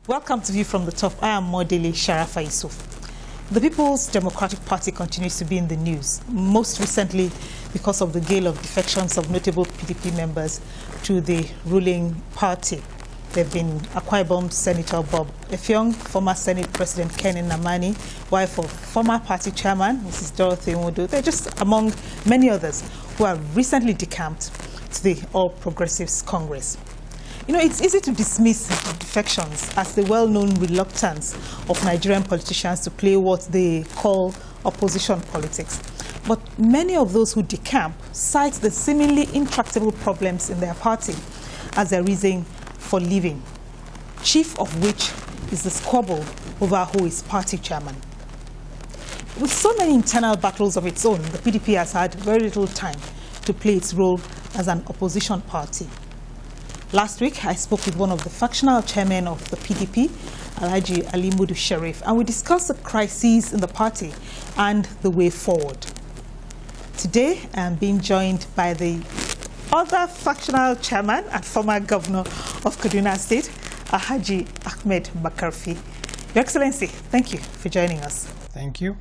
Welcome to View from the Top. I am Modele Sharafa Yusuf. The People's Democratic Party continues to be in the news, most recently because of the gale of defections of notable PDP members to the ruling party. There have been Akwa Ibom Senator Bob Effiong, former Senate President Ken Nnamani, wife of former party chairman Mrs. Dorothy Nwodo. They're just among many others who have recently decamped to the All Progressives Congress. You know, it's easy to dismiss defections as the well-known reluctance of Nigerian politicians to play what they call opposition politics. But many of those who decamp cite the seemingly intractable problems in their party as their reason for leaving, chief of which is the squabble over who is party chairman. With so many internal battles of its own, the PDP has had very little time to play its role as an opposition party. Last week, I spoke with one of the factional chairmen of the PDP, Alhaji Ali Mudu Sharif, and we discussed the crises in the party and the way forward. Today, I am being joined by the other factional chairman and former governor of Kaduna State, Alhaji Ahmed Makarfi. Your Excellency, thank you for joining us. Thank you.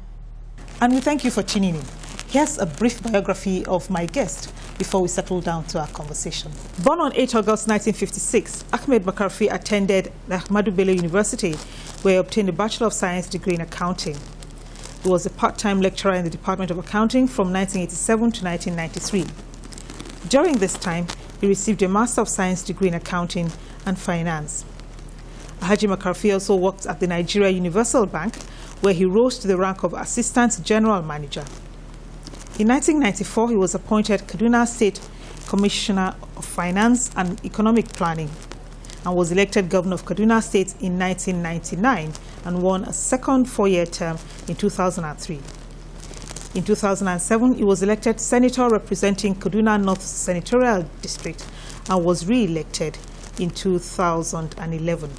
And we thank you for tuning in. Here's a brief biography of my guest before we settle down to our conversation. Born on 8 August 1956, Ahmed Makarfi attended the Ahmadu Bello University, where he obtained a Bachelor of Science degree in accounting. He was a part-time lecturer in the Department of Accounting from 1987 to 1993. During this time, he received a Master of Science degree in accounting and finance. Alhaji Makarfi also worked at the Nigeria Universal Bank, where he rose to the rank of Assistant General Manager. In 1994, he was appointed Kaduna State Commissioner of Finance and Economic Planning and was elected Governor of Kaduna State in 1999 and won a second four-year term in 2003. In 2007, he was elected Senator representing Kaduna North Senatorial District and was re-elected in 2011.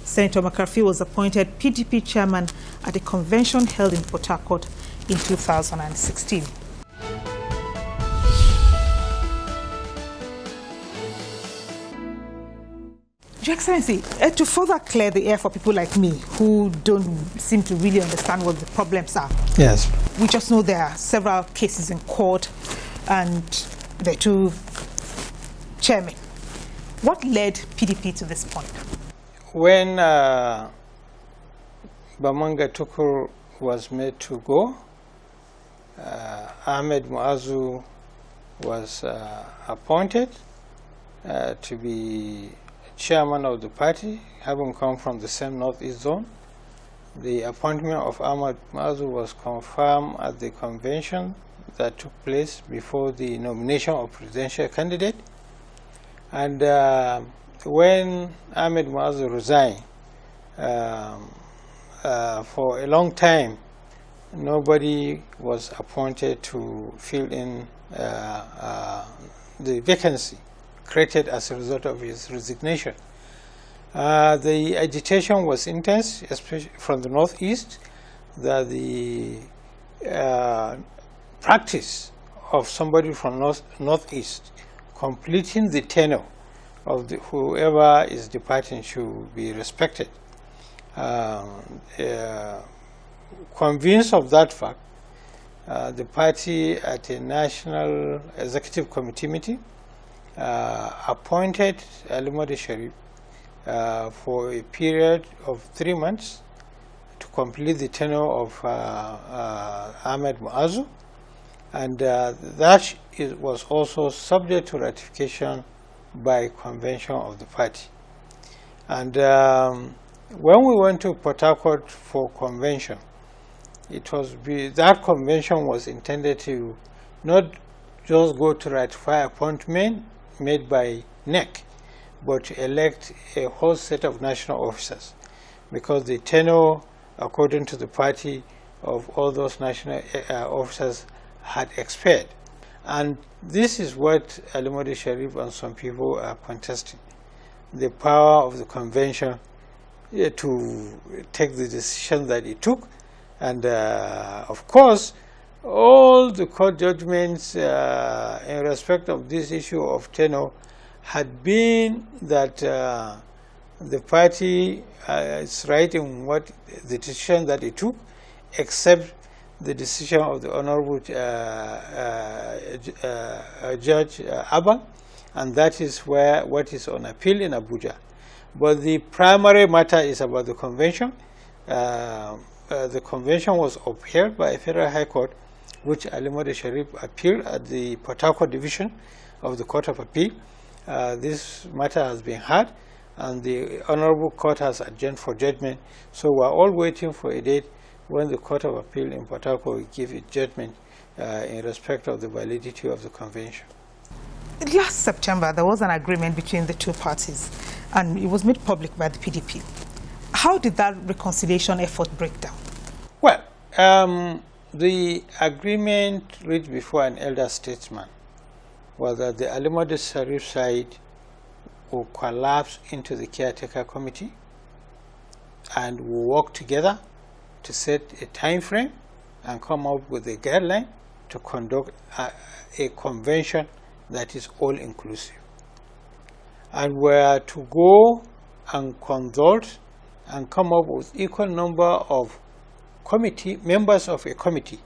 Senator Makarfi was appointed PDP chairman at a convention held in Port Harcourt in 2016. Your Excellency, to further clear the air for people like me who don't seem to really understand what the problems are. Yes. We just know there are several cases in court and the two chairmen. What led PDP to this point? When Bamanga Tukur was made to go, Ahmed Muazu was appointed to be chairman of the party, having come from the same Northeast zone. The appointment of Ahmed Muazu was confirmed at the convention that took place before the nomination of presidential candidate. And when Ahmed Muazu resigned, for a long time, nobody was appointed to fill in the vacancy created as a result of his resignation. The agitation was intense, especially from the Northeast, that the practice of somebody from Northeast completing the tenure of whoever is departing should be respected. Convinced of that fact, the party at a national executive committee meeting appointed Ali Mudu Sharif for a period of 3 months to complete the tenure of Ahmed Muazu, and that was also subject to ratification by convention of the party. And when we went to Port Harcourt for convention, that convention was intended to not just go to ratify appointment made by NEC, but to elect a whole set of national officers, because the tenure, according to the party, of all those national officers had expired. And this is what Ali Mudu Sharif and some people are contesting, the power of the convention to take the decision that it took. And of course, all the court judgments in respect of this issue of tenure had been that the party is right in what the decision that it took, except the decision of the Honorable Judge Abang, and that is what is on appeal in Abuja. But the primary matter is about the convention. The convention was upheld by a Federal High Court, which Ali Modi Sharif appealed at the Port Harcourt Division of the Court of Appeal. This matter has been heard, and the Honorable Court has adjourned for judgment. So we're all waiting for a date when the Court of Appeal in Port Harcourt will give its judgment in respect of the validity of the convention. Last September, there was an agreement between the two parties, and it was made public by the PDP. How did that reconciliation effort break down? Well, the agreement reached before an elder statesman was that the Ali Modi Sharif side will collapse into the caretaker committee and will work together to set a time frame and come up with a guideline to conduct a convention that is all-inclusive. And we are to go and consult and come up with equal number of members of a committee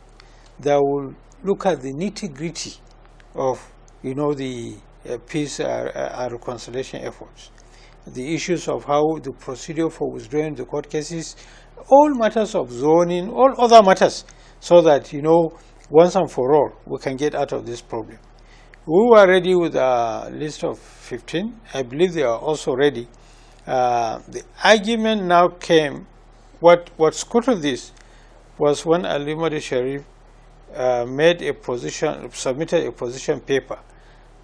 that will look at the nitty-gritty of, the peace and reconciliation efforts, the issues of how the procedure for withdrawing the court cases, all matters of zoning, all other matters, so that, once and for all, we can get out of this problem. We were ready with a list of 15. I believe they are also ready. The argument now came, what scuttled this was when Ali Modi Sharif submitted a position paper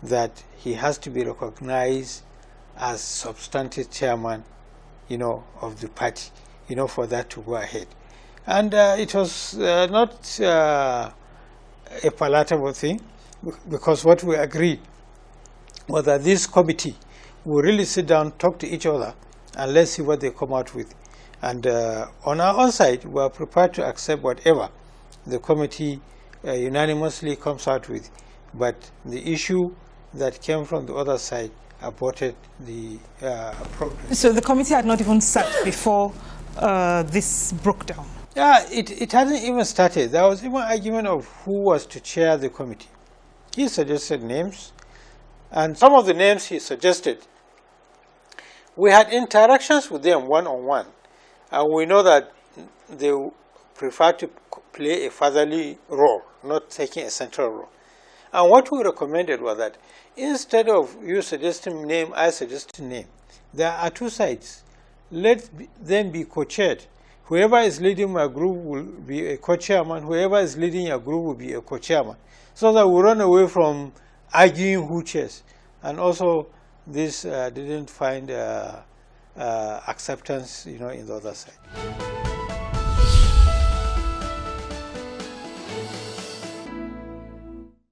that he has to be recognized as substantive chairman, of the party, for that to go ahead. And it was not a palatable thing, because what we agreed was that this committee will really sit down, talk to each other, and let's see what they come out with. And on our own side, we are prepared to accept whatever the committee unanimously comes out with. But the issue that came from the other side aborted the progress. So the committee had not even sat before this broke down? Yeah, it hadn't even started. There was even argument of who was to chair the committee. He suggested names, and some of the names he suggested, we had interactions with them one-on-one, and we know that they prefer to play a fatherly role, not taking a central role. And what we recommended was that instead of you suggesting name, I suggesting name, there are two sides. Let them be co-chaired. Whoever is leading my group will be a co-chairman. Whoever is leading your group will be a co-chairman. So that we run away from arguing who chairs. And also, this didn't find acceptance, in the other side.